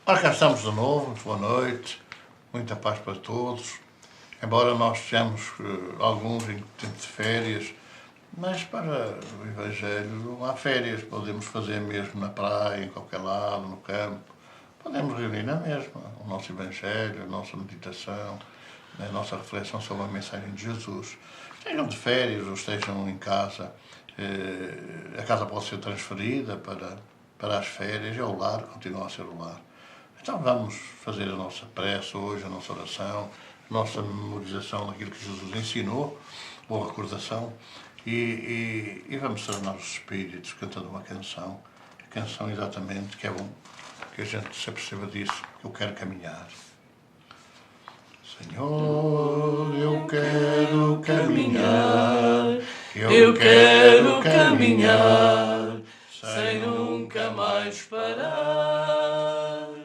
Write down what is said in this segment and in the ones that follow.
Ora, cá estamos de novo, muito boa noite, muita paz para todos. Embora nós tenhamos alguns em tempo de férias, mas para o Evangelho não há férias, podemos fazer mesmo na praia, em qualquer lado, no campo. Podemos reunir na mesma o nosso Evangelho, a nossa meditação, a nossa reflexão sobre a mensagem de Jesus. Estejam de férias ou estejam em casa, a casa pode ser transferida para as férias, é o lar, continua a ser o lar. Então vamos fazer a nossa prece hoje, a nossa oração, a nossa memorização daquilo que Jesus ensinou, boa recordação, e vamos treinar os espíritos cantando uma canção, a canção exatamente, que é bom que a gente se aperceba disso, que eu quero caminhar. Senhor, eu quero caminhar, eu quero caminhar, sem nunca mais parar.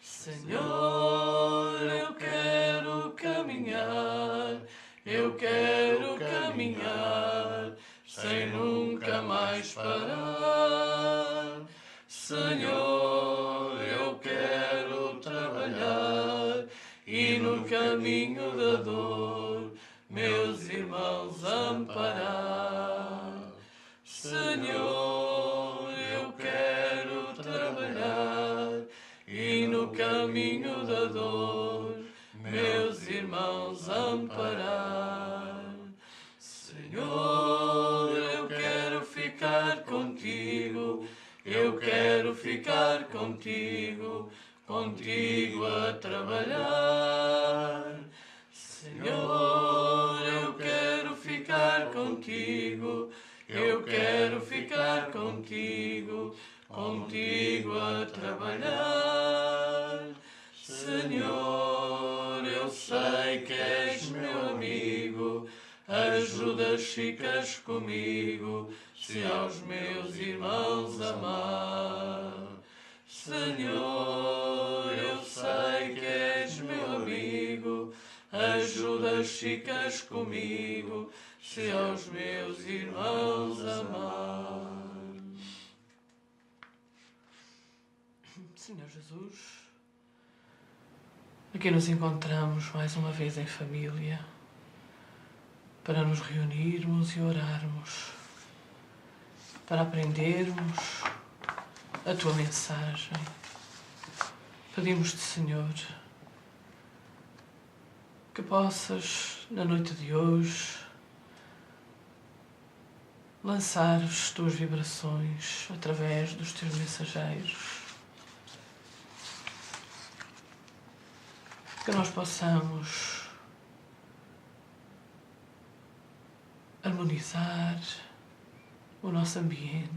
Senhor, eu quero caminhar, eu quero caminhar, sem nunca mais parar. Senhor, eu quero trabalhar e no caminho da dor meus irmãos amparar. Senhor, eu quero trabalhar e no caminho da dor meus irmãos amparar. Senhor, eu quero ficar contigo, eu quero ficar contigo, contigo a trabalhar. Senhor, eu quero ficar contigo, eu quero ficar contigo, contigo a trabalhar. Senhor, eu sei que és meu amigo, ajudas, ficas comigo, se aos meus irmãos amar. Senhor, eu sei que és meu amigo, ajudas, ficas comigo, se aos meus irmãos amar. Senhor Jesus, aqui nos encontramos mais uma vez em família para nos reunirmos e orarmos, para aprendermos a tua mensagem. Pedimos-te, Senhor, que possas, na noite de hoje, lançar as tuas vibrações através dos teus mensageiros. Que nós possamos harmonizar o nosso ambiente.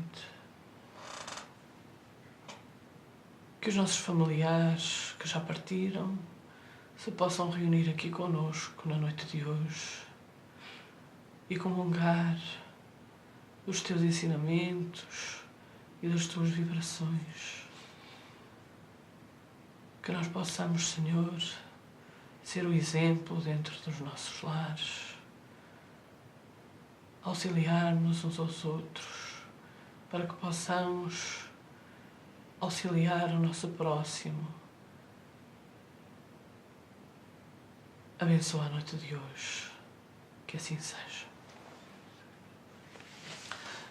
Que os nossos familiares que já partiram se possam reunir aqui conosco na noite de hoje e comungar dos teus ensinamentos e das tuas vibrações. Que nós possamos, Senhor, ser o exemplo dentro dos nossos lares, auxiliarmos uns aos outros, para que possamos auxiliar o nosso próximo. Abençoa a noite de hoje, que assim seja.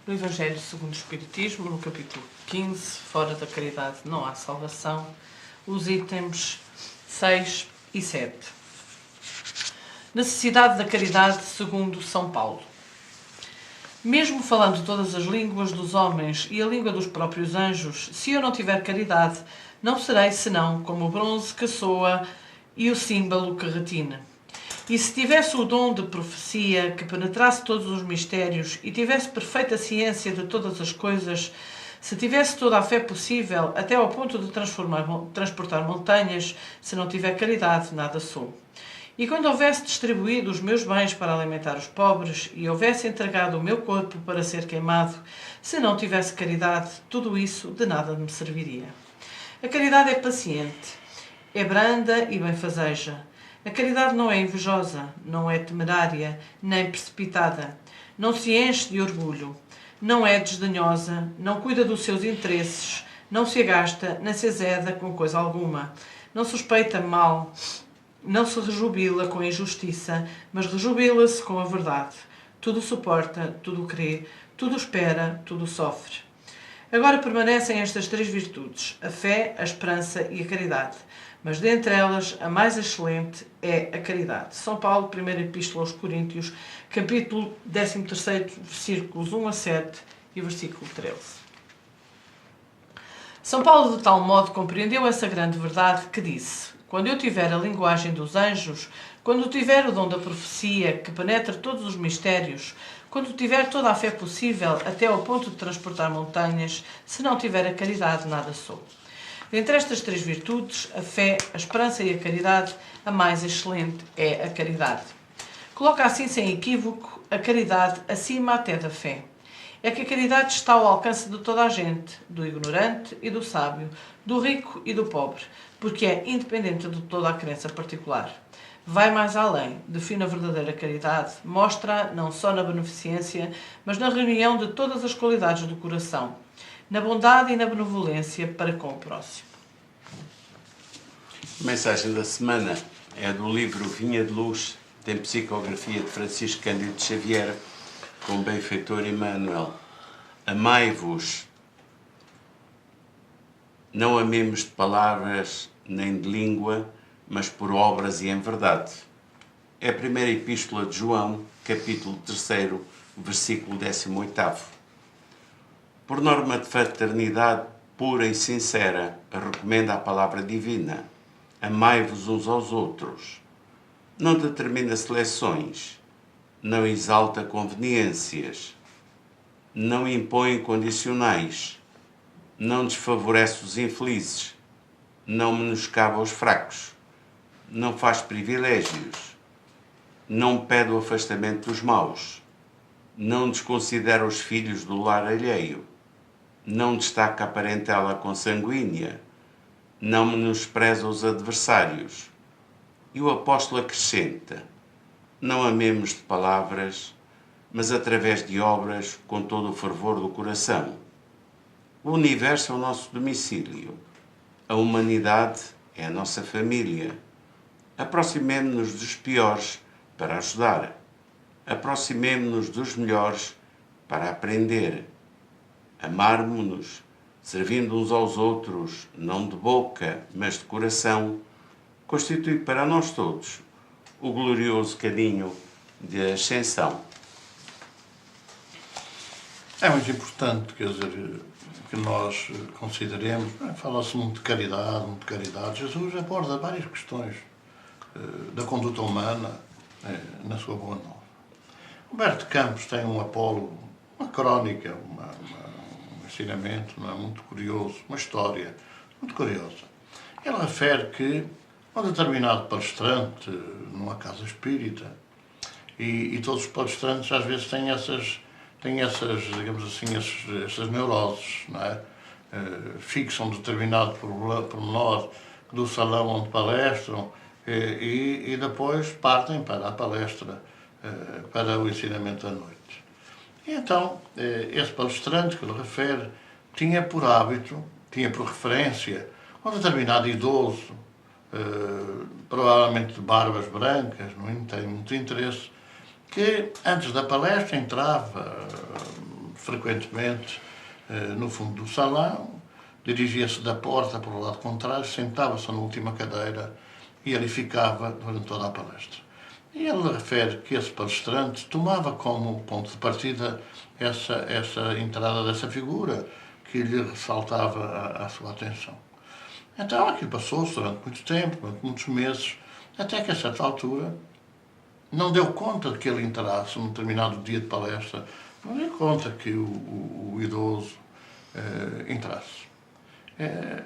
No Evangelho segundo o Espiritismo, no capítulo 15, fora da caridade não há salvação, os itens 6 e 7. Necessidade da caridade segundo São Paulo. Mesmo falando todas as línguas dos homens e a língua dos próprios anjos, se eu não tiver caridade, não serei senão como o bronze que soa e o símbolo que retina. E se tivesse o dom de profecia, que penetrasse todos os mistérios e tivesse perfeita ciência de todas as coisas, se tivesse toda a fé possível, até ao ponto de transportar montanhas, se não tiver caridade, nada sou. E quando houvesse distribuído os meus bens para alimentar os pobres e houvesse entregado o meu corpo para ser queimado, se não tivesse caridade, tudo isso de nada me serviria. A caridade é paciente, é branda e benfazeja. A caridade não é invejosa, não é temerária, nem precipitada. Não se enche de orgulho, não é desdenhosa, não cuida dos seus interesses, Não se agasta, nem se azeda com coisa alguma. Não suspeita mal, não se rejubila com a injustiça, mas rejubila-se com a verdade. Tudo suporta, tudo crê, tudo espera, tudo sofre. Agora permanecem estas 3 virtudes, a fé, a esperança e a caridade. Mas dentre elas, a mais excelente é a caridade. São Paulo, 1ª Epístola aos Coríntios, capítulo 13, versículos 1 a 7 e versículo 13. São Paulo de tal modo compreendeu essa grande verdade que disse: quando eu tiver a linguagem dos anjos, quando tiver o dom da profecia que penetra todos os mistérios, quando tiver toda a fé possível até ao ponto de transportar montanhas, se não tiver a caridade, nada sou. Dentre estas 3 virtudes, a fé, a esperança e a caridade, a mais excelente é a caridade. Coloca assim sem equívoco a caridade acima até da fé. É que a caridade está ao alcance de toda a gente, do ignorante e do sábio, do rico e do pobre, porque é independente de toda a crença particular. Vai mais além, define a verdadeira caridade, mostra não só na beneficência, mas na reunião de todas as qualidades do coração, na bondade e na benevolência para com o próximo. A mensagem da semana é do livro Vinha de Luz, tem psicografia de Francisco Cândido Xavier, com o benfeitor Emmanuel. Amai-vos, não amemos de palavras nem de língua, mas por obras e em verdade. É a 1ª Epístola de João, capítulo 3, versículo 18. Por norma de fraternidade pura e sincera, recomenda a palavra divina. Amai-vos uns aos outros. Não determina seleções, não exalta conveniências, não impõe condicionais, não desfavorece os infelizes, não menoscaba os fracos, não faz privilégios, não pede o afastamento dos maus, não desconsidera os filhos do lar alheio, não destaca a parentela consanguínea, não menospreza os adversários. E o apóstolo acrescenta: não amemos de palavras, mas através de obras com todo o fervor do coração. O universo é o nosso domicílio. A humanidade é a nossa família. Aproximemo-nos dos piores para ajudar. Aproximemo-nos dos melhores para aprender. Amarmo-nos, servindo uns aos outros, não de boca, mas de coração, constitui para nós todos o glorioso caminho de ascensão. É muito importante, quer dizer, que nós consideremos, fala-se muito de caridade, muito de caridade. Jesus aborda várias questões da conduta humana na sua Boa Nova. Humberto Campos tem um apólogo, uma crónica, um ensinamento muito curioso, uma história muito curiosa. Ele refere que um determinado palestrante numa casa espírita, e todos os palestrantes às vezes têm essas, digamos assim, essas neuroses, não é? Fixam determinado pormenor do salão onde palestram e depois partem para a palestra, para o ensinamento à noite. E então, esse palestrante que ele refere tinha por hábito, tinha por referência um determinado idoso, provavelmente de barbas brancas, não tem muito interesse, que antes da palestra entrava frequentemente no fundo do salão, dirigia-se da porta para o lado contrário, sentava-se na última cadeira e ali ficava durante toda a palestra. E ele refere que esse palestrante tomava como ponto de partida essa entrada dessa figura que lhe ressaltava a sua atenção. Então aquilo passou-se durante muito tempo, durante muitos meses, até que a certa altura não deu conta de que ele entrasse num determinado dia de palestra, não deu conta que o idoso entrasse.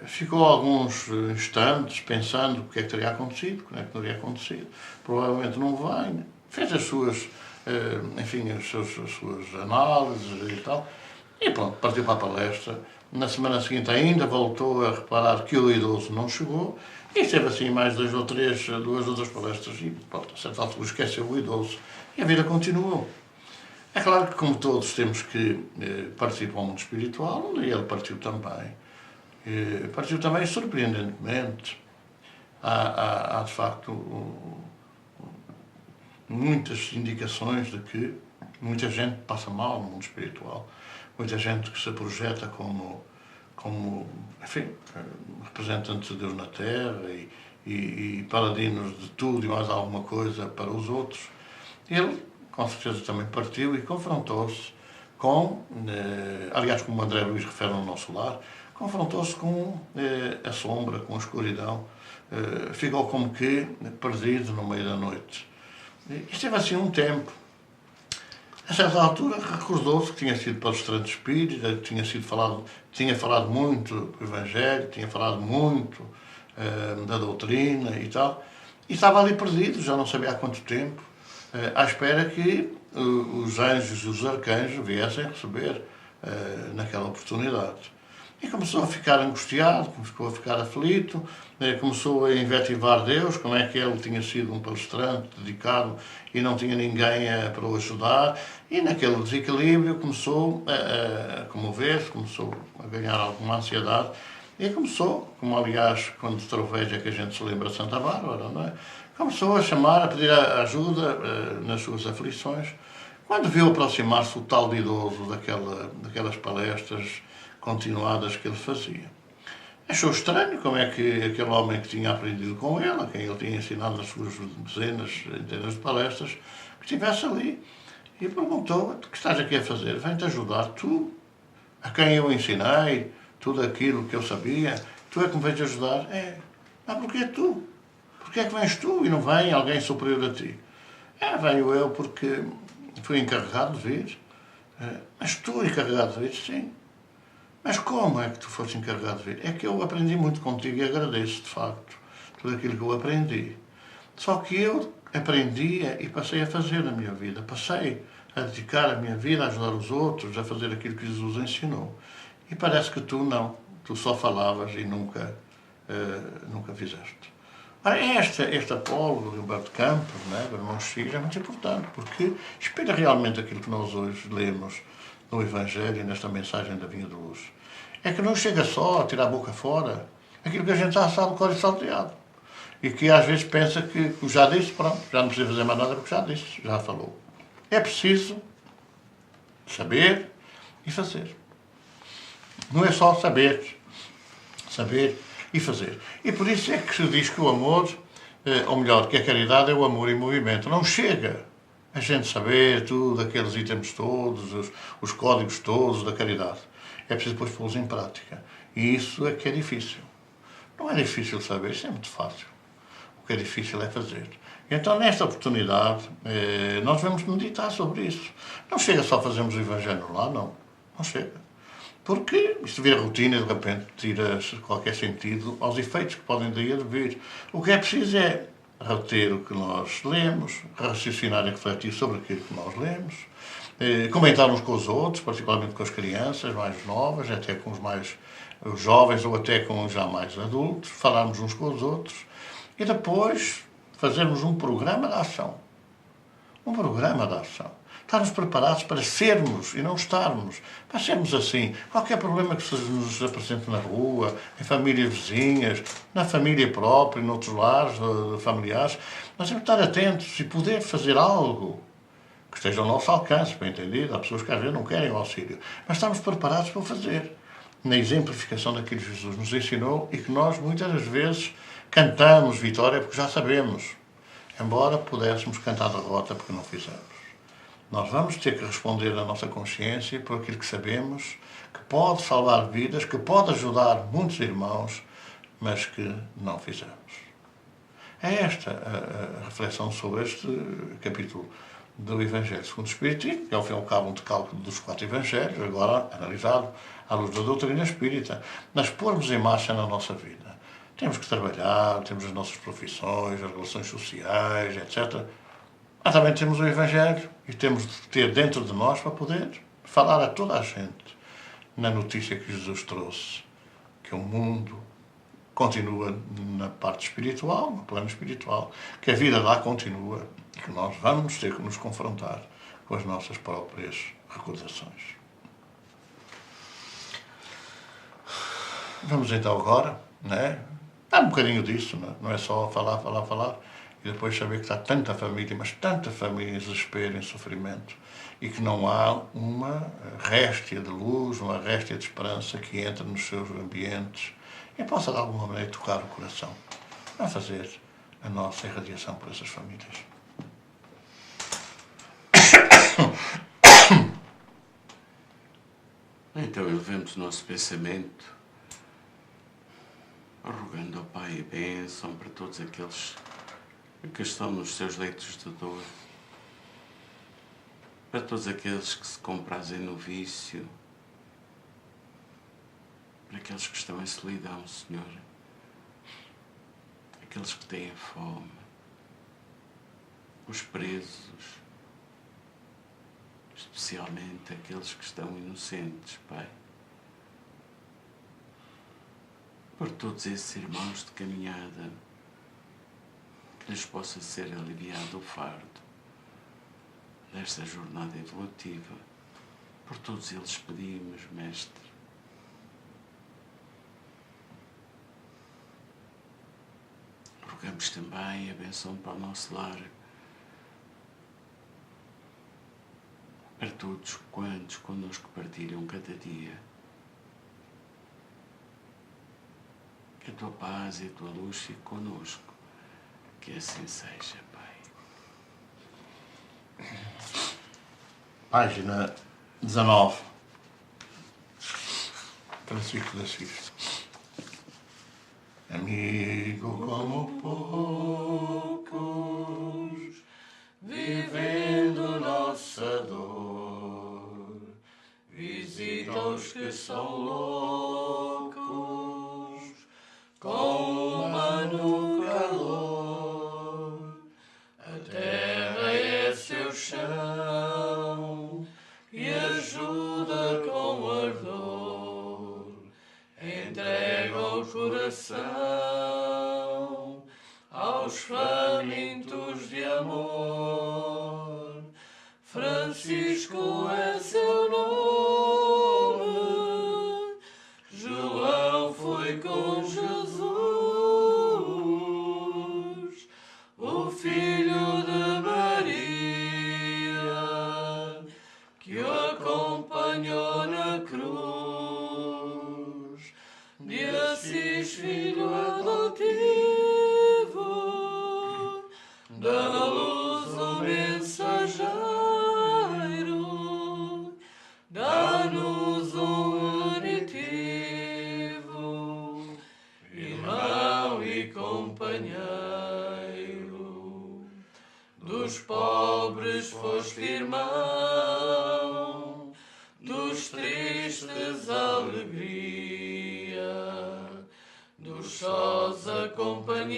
Ficou alguns instantes pensando o que é que teria acontecido, o que é que não teria acontecido. Provavelmente não vem. Fez as suas, as suas análises e tal. E pronto, partiu para a palestra. Na semana seguinte ainda voltou a reparar que o idoso não chegou. E esteve assim mais duas outras palestras. E pronto, a certa altura esqueceu o idoso. E a vida continuou. É claro que, como todos temos que participar do mundo espiritual, onde ele partiu também. Partiu também, surpreendentemente, há de facto muitas indicações de que muita gente passa mal no mundo espiritual, muita gente que se projeta como enfim, representantes de Deus na Terra e paladinos de tudo e mais alguma coisa para os outros. Ele, com certeza, também partiu e confrontou-se com, aliás, como André Luís refere no Nosso Lar, confrontou-se com a sombra, com a escuridão, ficou como que perdido no meio da noite. E esteve assim um tempo. A certa altura recordou-se que tinha sido palestrante espírita, tinha falado muito do Evangelho, tinha falado muito da doutrina e tal, e estava ali perdido, já não sabia há quanto tempo, à espera que os anjos e os arcanjos viessem receber naquela oportunidade. E começou a ficar angustiado, começou a ficar aflito, começou a invetivar Deus, como é que ele tinha sido um palestrante dedicado e não tinha ninguém para o ajudar, e naquele desequilíbrio começou a comover-se, começou a ganhar alguma ansiedade, e começou, como aliás quando troveja que a gente se lembra de Santa Bárbara, não é? Começou a chamar, a pedir ajuda nas suas aflições. Quando viu aproximar-se o tal de idoso daquelas palestras continuadas que ele fazia, achou estranho como é que aquele homem que tinha aprendido com ele, a quem ele tinha ensinado nas suas centenas de palestras, que estivesse ali, e perguntou: o que estás aqui a fazer? Vem-te ajudar, tu, a quem eu ensinei tudo aquilo que eu sabia, tu é que me vens ajudar? Mas porquê tu? Porquê é que vens tu e não vem alguém superior a ti? Venho eu porque fui encarregado de vir. Mas tu encarregado de vir? Sim. Mas como é que tu foste encarregado de vir? É que eu aprendi muito contigo e agradeço, de facto, tudo aquilo que eu aprendi. Só que eu aprendia e passei a fazer na minha vida. Passei a dedicar a minha vida a ajudar os outros, a fazer aquilo que Jesus ensinou. E parece que tu não. Tu só falavas e nunca fizeste. Ora, este apólogo de Humberto Campos, do irmão Chico, é muito importante, porque espelha realmente aquilo que nós hoje lemos no Evangelho e nesta mensagem da Vinha de Luz. É que não chega só a tirar a boca fora aquilo que a gente já sabe, cor e salteado. E que às vezes pensa que já disse, pronto, já não precisa fazer mais nada porque já disse, já falou. É preciso saber e fazer. Não é só saber e fazer. E por isso é que se diz que o amor, ou melhor, que a caridade é o amor em movimento. Não chega a gente saber tudo, aqueles itens todos, os códigos todos da caridade. É preciso depois pô-los em prática. E isso é que é difícil. Não é difícil saber, isso é muito fácil. O que é difícil é fazer. Então, nesta oportunidade, nós vamos meditar sobre isso. Não chega só a fazermos o Evangelho lá, não. Não chega. Porque isto vira rotina e, de repente, tira-se qualquer sentido aos efeitos que podem daí advir. O que é preciso é reter o que nós lemos, raciocinar e refletir sobre aquilo que nós lemos, comentar uns com os outros, particularmente com as crianças mais novas, até com os jovens ou até com os já mais adultos, falarmos uns com os outros e depois fazermos um programa de ação. Um programa de ação. Estarmos preparados para sermos e não estarmos. Para sermos assim. Qualquer problema que se nos apresente na rua, em famílias vizinhas, na família própria, em outros lares familiares, nós temos que estar atentos e poder fazer algo que esteja ao nosso alcance, bem entendido. Há pessoas que às vezes não querem o auxílio. Mas estamos preparados para o fazer. Na exemplificação daquilo que Jesus nos ensinou e que nós muitas das vezes cantamos vitória porque já sabemos. Embora pudéssemos cantar derrota porque não fizemos. Nós vamos ter que responder à nossa consciência por aquilo que sabemos, que pode salvar vidas, que pode ajudar muitos irmãos, mas que não fizemos. É esta a reflexão sobre este capítulo do Evangelho segundo o Espiritismo, que é ao fim e ao cabo um decálculo dos 4 Evangelhos, agora analisado à luz da doutrina espírita, mas pormos em marcha na nossa vida. Temos que trabalhar, temos as nossas profissões, as relações sociais, etc. Mas também temos o Evangelho e temos de ter dentro de nós para poder falar a toda a gente na notícia que Jesus trouxe, que o mundo continua na parte espiritual, no plano espiritual, que a vida lá continua e que nós vamos ter que nos confrontar com as nossas próprias recordações. Vamos então agora, né? Há um bocadinho disso, não é só falar, falar, falar, e depois saber que está tanta família, mas tanta família em desespero, em sofrimento, e que não há uma réstia de luz, uma réstia de esperança que entre nos seus ambientes e possa de alguma maneira tocar o coração a fazer a nossa irradiação por essas famílias. Então elevemos o nosso pensamento, rogando ao Pai a bênção para todos aqueles que estão nos seus leitos de dor, para todos aqueles que se comprazem no vício, para aqueles que estão em solidão, Senhor, aqueles que têm fome, os presos, especialmente aqueles que estão inocentes, Pai. Por todos esses irmãos de caminhada, que lhes possa ser aliviado o fardo desta jornada evolutiva. Por todos eles pedimos, Mestre. Rogamos também a bênção para o nosso lar, para todos quantos connosco partilham cada dia. Que a tua paz e a tua luz fiquem connosco. Que assim seja, Pai. Página 19. Francisco de Assis. Amigo como poucos, vivendo nossa dor, visita os que são loucos, com humano calor. A terra é seu chão e ajuda com ardor. Entrega o coração aos famintos de amor. Francisco é seu nome, João foi com Jesus, o filho de Maria, que o acompanhou na cruz. De Assis, filho adotivo, da luz o mensageiro, dá-nos um unitivo, irmão e companheiro. Dos pobres foste irmão, dos tristes alegria, dos sós a companhia,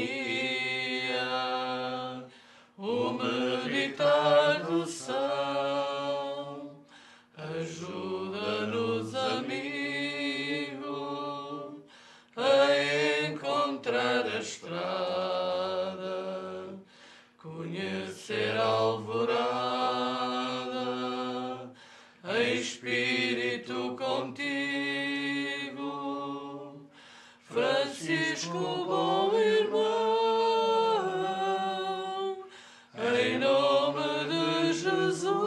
o meditar do são. Ajuda-nos, amigo, a encontrar a estrada, conhecer a alvorada, em espírito contigo. Francisco, bom irmão, em nome de Jesus,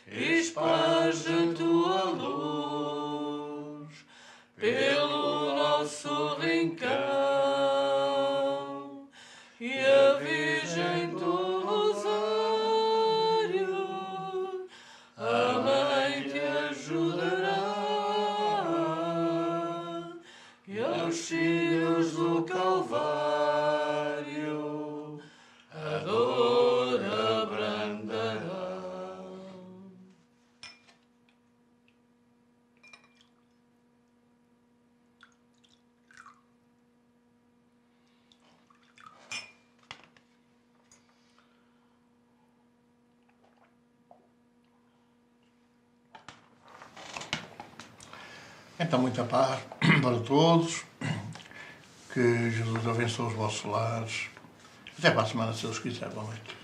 esparge a tua luz pelo nosso rincão, e a Virgem do Rosário, a Mãe te ajudará, e aos filhos do Calvário a dor abrandará. Então, muita paz para todos. Que Jesus abençoe os vossos lares. Até para a semana, se Deus quiser. Boa noite.